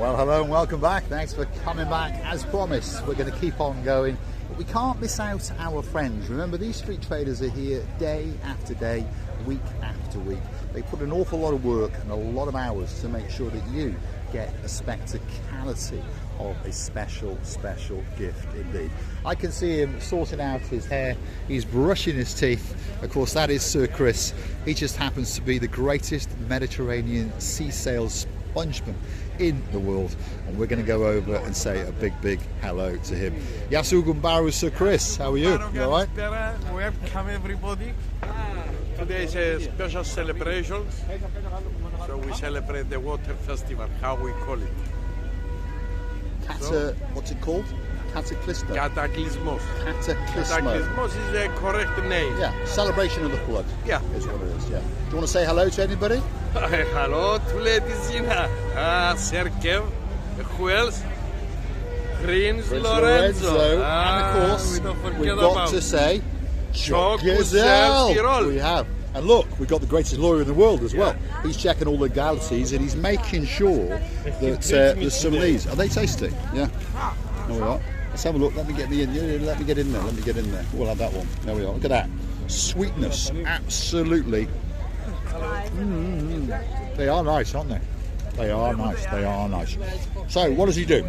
Well, hello and welcome back. Thanks for coming back. As promised, we're going to keep on going, but we can't miss out our friends. Remember, these street traders are here day after day, week after week. They put an awful lot of work and a lot of hours to make sure that you get a spectacality of a special gift indeed. I can see him sorting out his hair, he's brushing his teeth. Of course, that is Sir Chris. He just happens to be the greatest Mediterranean sea sails spongeman in the world, and we're going to go over and say a big hello to him. Yasu Gumbaru, Sir Chris, how are you? You all right? Welcome everybody. Today is a special celebration, so we celebrate the water festival, how we call it. What's it called? Cataclysm. Cataclysmos. Cataclysmos is a correct name. Yeah, celebration of the flood. Yeah. Is what it is, yeah. Do you want to say hello to anybody? Hello to ladies in Sir Kev, who else? Prince Lorenzo. And of course, we've got to say, Choc Gazelle. We have. And look, we've got the greatest lawyer in the world as well. He's checking all the galaxies and he's making sure that there's some of these. Are they tasty? Yeah. There we are. Let's have a look. Let me get in there. Let me get in there. We'll have that one. There we are. Look at that. Sweetness. Absolutely. They are nice, aren't they? They are nice. So, what does he do?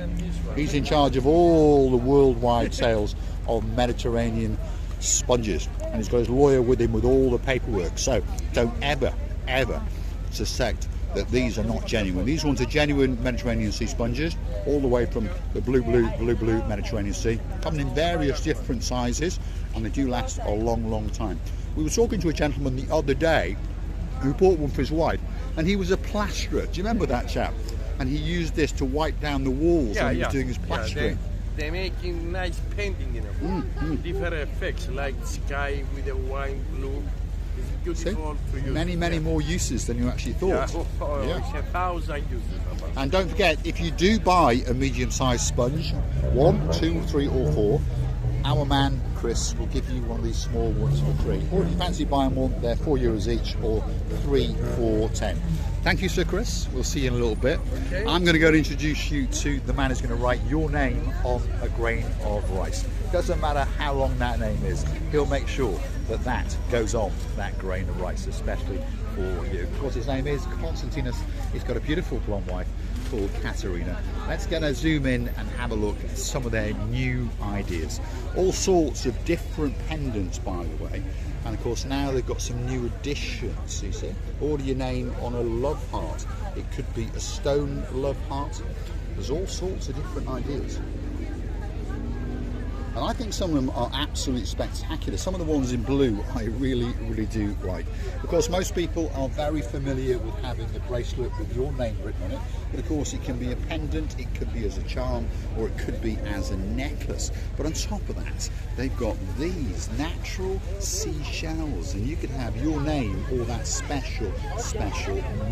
He's in charge of all the worldwide sales of Mediterranean sponges, and he's got his lawyer with him with all the paperwork. So don't ever suspect that these are not genuine. These ones are genuine Mediterranean sea sponges, all the way from the blue Mediterranean Sea, coming in various different sizes, and they do last a long time. We were talking to a gentleman the other day who bought one for his wife, and he was a plasterer. Do you remember that chap? And he used this to wipe down the walls when he was doing his plastering. They're making nice painting, you know, different effects like sky with a wine blue. It's beautiful to use. Many more uses than you actually thought. Yeah. It's 1,000 uses. And don't forget, if you do buy a medium-sized sponge, 1, 2, 3 or 4, our man Chris will give you one of these small ones for free. Or if you fancy buying one, they're €4 each, or 3 for 10. Thank you, Sir Chris. We'll see you in a little bit. Okay. I'm going to go and introduce you to the man who's going to write your name on a grain of rice. Doesn't matter how long that name is, he'll make sure that that goes on that grain of rice, especially for you. Of course, his name is Constantus. He's got a beautiful blonde wife called Cafeteria. Let's get a zoom in and have a look at some of their new ideas. All sorts of different pendants, by the way. And of course, now they've got some new additions. You see, order your name on a love heart. It could be a stone love heart. There's all sorts of different ideas. And I think some of them are absolutely spectacular. Some of the ones in blue I really do like. Of course, most people are very familiar with having a bracelet with your name written on it. But of course, it can be a pendant, it could be as a charm, or it could be as a necklace. But on top of that, they've got these natural seashells, and you could have your name or that special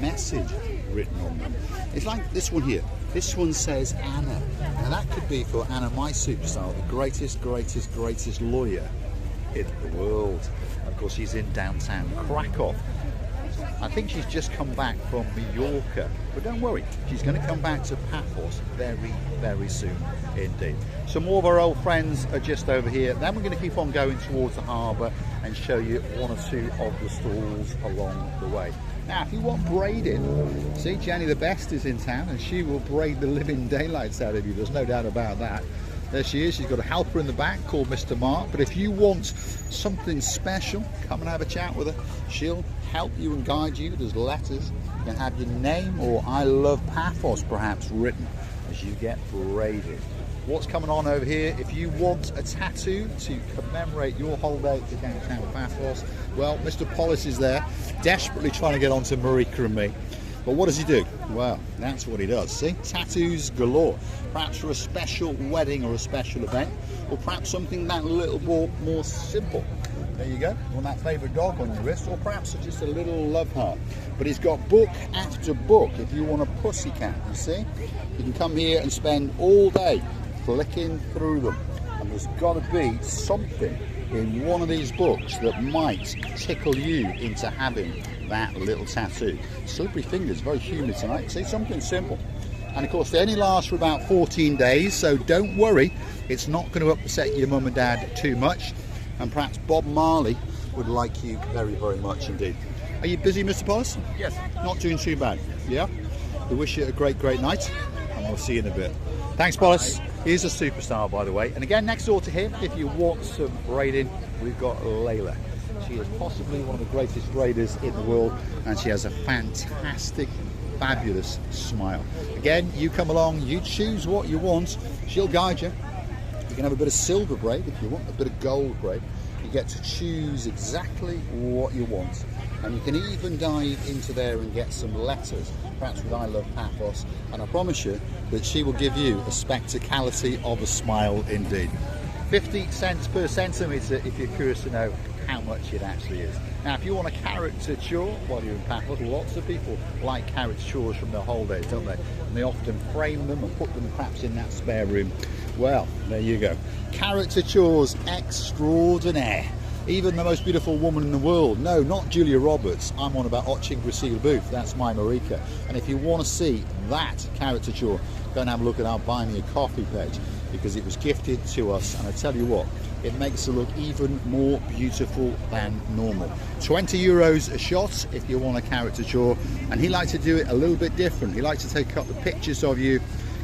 message written on them. It's like this one here. This one says Anna. Now that could be for Anna, my superstar, the greatest lawyer in the world. And of course, she's in downtown Krakow. I think she's just come back from Mallorca, but don't worry, she's going to come back to Paphos very soon indeed. Some more of our old friends are just over here. Then we're going to keep on going towards the harbour and show you one or two of the stalls along the way. Now, if you want braiding, see, Jenny the Best is in town, and she will braid the living daylights out of you. There's no doubt about that. There she is. She's got a helper in the back called Mr. Mark. But if you want something special, come and have a chat with her. She'll help you and guide you. There's letters. You can have your name or I love Paphos perhaps written as you get braided. What's coming on over here? If you want a tattoo to commemorate your holiday to downtown Paphos, well, Mr. Polus is there, desperately trying to get on to Marika and me. But what does he do? Well, that's what he does. See, tattoos galore. Perhaps for a special wedding or a special event, or perhaps something that little more simple. There you go. You want that favourite dog on your wrist, or perhaps just a little love heart. But he's got book after book. If you want a pussycat, you see, you can come here and spend all day flicking through them. And there's got to be something in one of these books that might tickle you into having that little tattoo. Slippery fingers, very humid tonight. See, something simple. And of course they only last for about 14 days, so don't worry, it's not going to upset your mum and dad too much, and perhaps Bob Marley would like you very, very much indeed. Are you busy, Mr. Polus? Yes. Not doing too bad, yeah? We wish you a great, great night, and we'll see you in a bit. Thanks, Polus. He's a superstar, by the way. And again, next door to him, if you want some braiding, we've got Leila. She is possibly one of the greatest braiders in the world, and she has a fantastic, fabulous smile. Again, you come along, you choose what you want, she'll guide you. You can have a bit of silver braid if you want, a bit of gold braid. You get to choose exactly what you want. And you can even dive into there and get some letters, perhaps with I love Paphos, and I promise you that she will give you a spectacality of a smile indeed. 50 cents per centimetre if you're curious to know how much it actually is. Now if you want a caricature while you're in Paphos, lots of people like caricatures from their holidays, don't they? And they often frame them and put them perhaps in that spare room. Well, there you go. Caricatures extraordinaire. Even the most beautiful woman in the world. No, not Julia Roberts. I'm on about Oching Brazil Booth. That's my Marika. And if you want to see that caricature, go and have a look at our Buy Me a Coffee page, because it was gifted to us. And I tell you what, it makes it look even more beautiful than normal. 20 euros a shot if you want a caricature. And he likes to do it a little bit different. He likes to take a couple of pictures of you,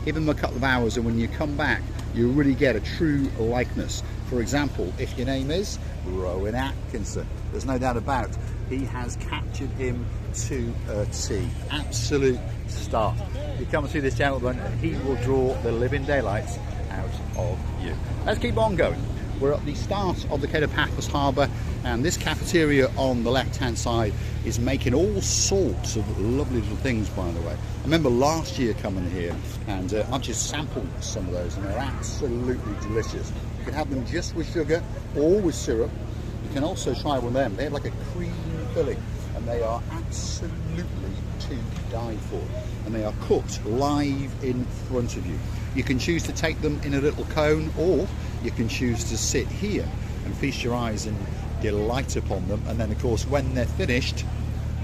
give him a couple of hours, and when you come back, you really get a true likeness. For example, if your name is Rowan Atkinson, there's no doubt about it, he has captured him to a T. Absolute star. You come and see this gentleman, and he will draw the living daylights out of you. Let's keep on going. We're at the start of the Cape of Paphos Harbour, and this cafeteria on the left hand side is making all sorts of lovely little things, by the way. I remember last year coming here, and I've just sampled some of those, and they're absolutely delicious. You can have them just with sugar or with syrup. You can also try one of them. They have like a cream filling, and they are absolutely to die for. And they are cooked live in front of you. You can choose to take them in a little cone, or you can choose to sit here and feast your eyes and delight upon them. And then of course when they're finished,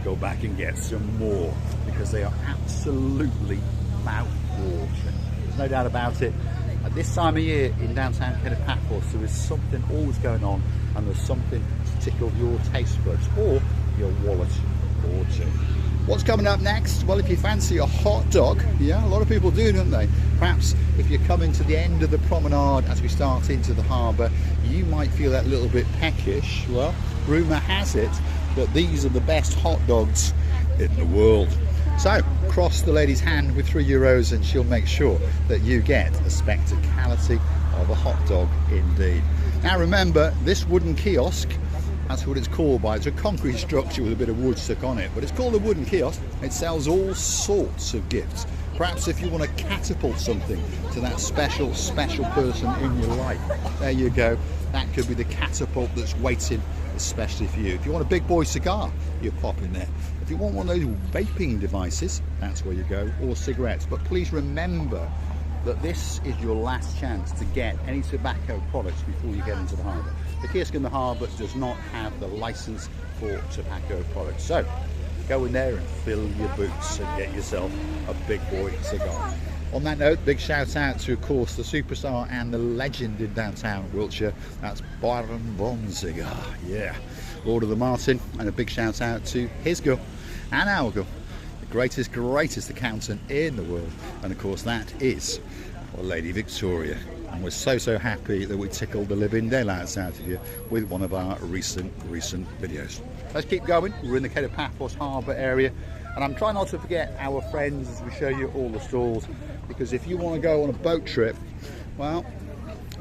go back and get some more, because they are absolutely mouth-watering. There's no doubt about it. At this time of year in downtown Paphos, there is something always going on, and there's something to tickle your taste buds or your wallet or two. What's coming up next? Well, if you fancy a hot dog, yeah, a lot of people do, don't they? Perhaps if you're coming to the end of the promenade as we start into the harbour, you might feel that little bit peckish. Well, rumour has it that these are the best hot dogs in the world. So, cross the lady's hand with €3 and she'll make sure that you get a spectacality of a hot dog indeed. Now remember, this wooden kiosk, that's what it's called by. It's a concrete structure with a bit of wood stuck on it, but it's called a wooden kiosk. It sells all sorts of gifts. Perhaps if you want to catapult something to that special person in your life, there you go. That could be the catapult that's waiting especially for you. If you want a big boy cigar, you pop in there. If you want one of those vaping devices, that's where you go, or cigarettes. But please remember that this is your last chance to get any tobacco products before you get into the harbour. The kiosk in the harbour does not have the licence for tobacco products. So go in there and fill your boots and get yourself a big boy cigar. On that note, big shout out to, of course, the superstar and the legend in downtown Wiltshire. That's Byron Von Cigar. Yeah, Lord of the Martin. And a big shout out to his girl and our girl, the greatest accountant in the world. And of course, that is Lady Victoria. And we're so happy that we tickled the living daylights out of you with one of our recent videos. Let's keep going. We're in the Cape of Paphos Harbour area, and I'm trying not to forget our friends as we show you all the stalls, because if you want to go on a boat trip, well,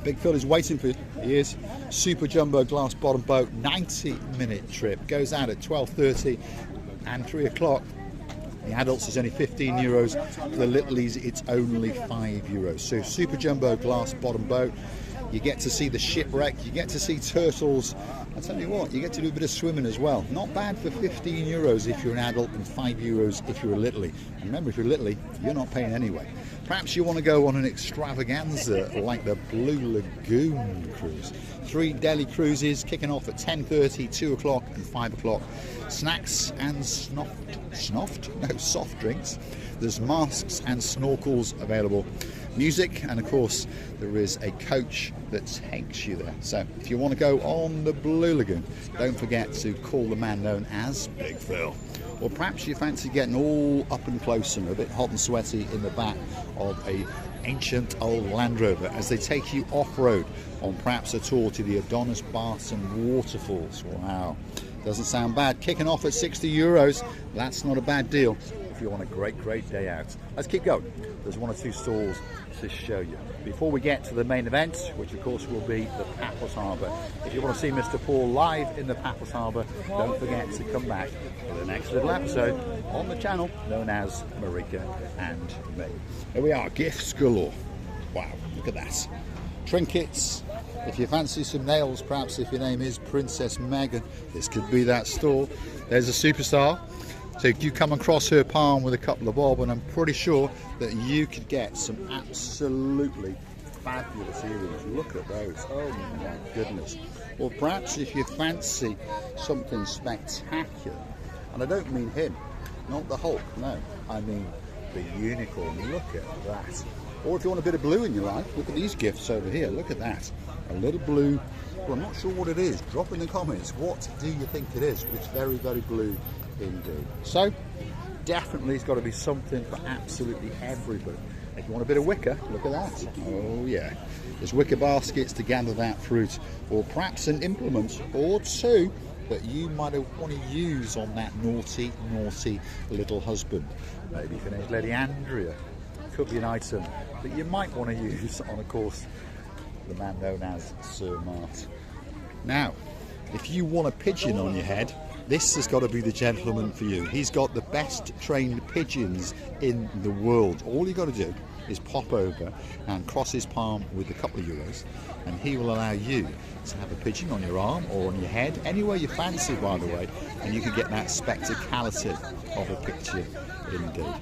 Big Phil is waiting for you. He is. Super jumbo glass bottom boat, 90-minute trip, goes out at 12:30 and 3 o'clock. The adults is only €15. For the littlies, it's only €5. So super jumbo glass bottom boat. You get to see the shipwreck, you get to see turtles. I tell you what, you get to do a bit of swimming as well. Not bad for 15 euros if you're an adult and 5 euros if you're a littlie. And remember, if you're littlie, you're not paying anyway. Perhaps you want to go on an extravaganza like the Blue Lagoon cruise. 3 daily cruises kicking off at 10:30, 2 o'clock and 5 o'clock. Snacks and soft drinks. There's masks and snorkels available. Music, and of course there is a coach that takes you there. So if you want to go on the Blue Lagoon, don't forget to call the man known as Big Phil. Or perhaps you fancy getting all up and close and a bit hot and sweaty in the back of a ancient old Land Rover as they take you off-road on perhaps a tour to the Adonis Baths and Waterfalls. Wow, doesn't sound bad. Kicking off at 60 euros, that's not a bad deal if you want a great day out. Let's keep going. There's 1 or 2 stalls to show you. Before we get to the main event, which of course will be the Paphos Harbour. If you want to see Mr. Paul live in the Paphos Harbour, don't forget to come back for the next little episode on the channel known as Marika and me. Here we are, gifts galore. Wow, look at that. Trinkets. If you fancy some nails, perhaps if your name is Princess Meghan, this could be that store. There's a superstar. So you come across her palm with a couple of bob, and I'm pretty sure that you could get some absolutely fabulous earrings. Look at those. Oh my goodness. Or perhaps if you fancy something spectacular, and I don't mean him, not the Hulk, no, I mean the unicorn. Look at that. Or if you want a bit of blue in your life, look at these gifts over here. Look at that. A little blue. Well, I'm not sure what it is. Drop in the comments. What do you think it is? It's very, very blue indeed. So definitely it's got to be something for absolutely everybody. If you want a bit of wicker, look at that. Oh yeah, there's wicker baskets to gather that fruit, or perhaps an implement or 2 that you might want to use on that naughty little husband. Maybe for name's Lady Andrea. Could be an item that you might want to use on, of course, the man known as Sir Mart. Now, if you want a pigeon on your head, this has got to be the gentleman for you. He's got the best trained pigeons in the world. All you got to do is pop over and cross his palm with a couple of euros, and he will allow you to have a pigeon on your arm or on your head, anywhere you fancy, by the way, and you can get that spectacality of a picture indeed.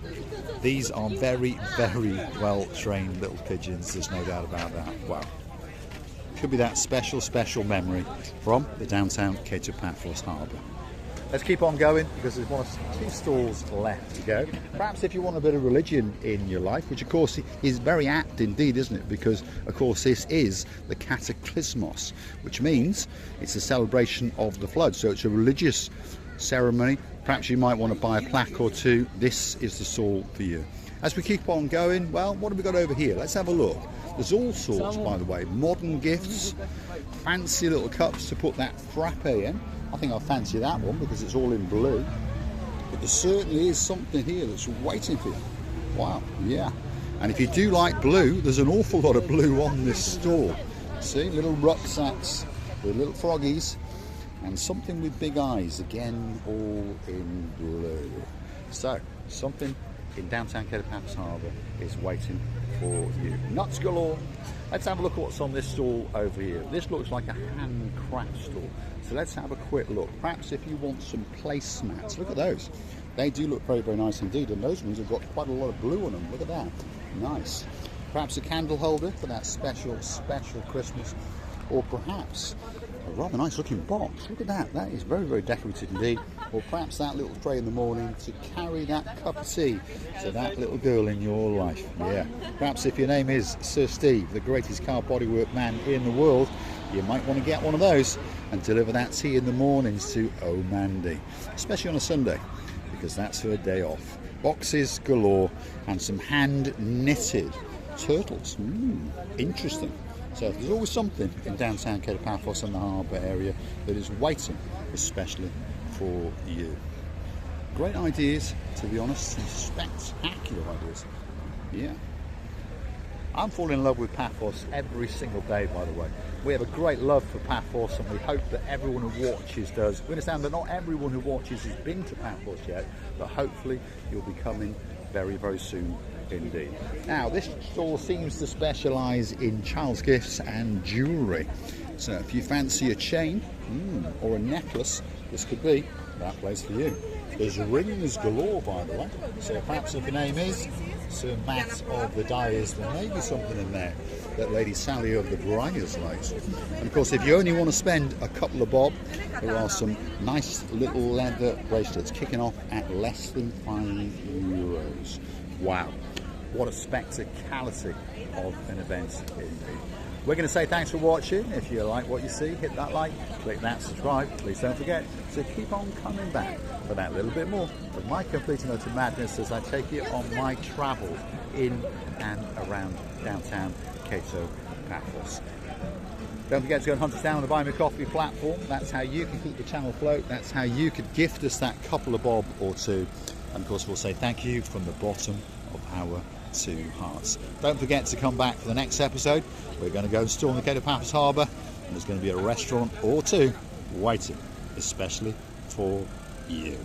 These are very, very well trained little pigeons, there's no doubt about that. Wow. Could be that special memory from the downtown Cape Paphos Harbour. Let's keep on going because there's 1 or 2 stalls left to go. Perhaps if you want a bit of religion in your life, which of course is very apt indeed, isn't it? Because of course this is the Cataclysmos, which means it's a celebration of the flood. So it's a religious ceremony. Perhaps you might want to buy a plaque or 2. This is the stall for you. As we keep on going, well, what have we got over here? Let's have a look. There's all sorts, by the way, modern gifts, fancy little cups to put that frappe in. I think I'll fancy that one because it's all in blue. But there certainly is something here that's waiting for you. Wow, yeah. And if you do like blue, there's an awful lot of blue on this store. See, little rucksacks with little froggies and something with big eyes. Again, all in blue. So, something in downtown Cape Paphos Harbour is waiting for you. Nuts galore. Let's have a look at what's on this stall over here. This looks like a handcraft stall. So let's have a quick look. Perhaps if you want some placemats, look at those. They do look very, very nice indeed. And those ones have got quite a lot of blue on them. Look at that. Nice. Perhaps a candle holder for that special Christmas. Or perhaps a rather nice looking box. Look at that. That is very, very decorated indeed. Or perhaps that little tray in the morning to carry that cup of tea to that little girl in your life. Yeah. Perhaps if your name is Sir Steve, the greatest car bodywork man in the world, you might want to get one of those and deliver that tea in the mornings to Oh Mandy, especially on a Sunday, because that's her day off. Boxes galore and some hand knitted turtles. Interesting. So there's always something in downtown Cape Paphos and the harbour area that is waiting especially for you. Great ideas, to be honest, some spectacular ideas. Yeah. I'm falling in love with Paphos every single day, by the way. We have a great love for Paphos, and we hope that everyone who watches does. We understand that not everyone who watches has been to Paphos yet, but hopefully you'll be coming very, very soon indeed. Now, this store seems to specialise in child's gifts and jewellery. So if you fancy a chain or a necklace, this could be that place for you. There's rings galore, by the way. So perhaps if your name is Sir Matt of the Dyers, there may be something in there that Lady Sally of the Briars likes. And of course, if you only want to spend a couple of bob, there are some nice little leather bracelets kicking off at less than €5. Wow, what a spectacality of an event indeed. We're going to say thanks for watching. If you like what you see, hit that like, click that subscribe. Please don't forget to keep on coming back for that little bit more of my complete and utter madness as I take you on my travels in and around downtown Cato, Paphos. Don't forget to go and hunt us down on the Buy Me Coffee platform. That's how you can keep the channel afloat. That's how you could gift us that couple of bob or two. And of course, we'll say thank you from the bottom of our two hearts. Don't forget to come back for the next episode. We're going to go and storm the Cato Paphos Harbour, and there's going to be a restaurant or two waiting, especially for you.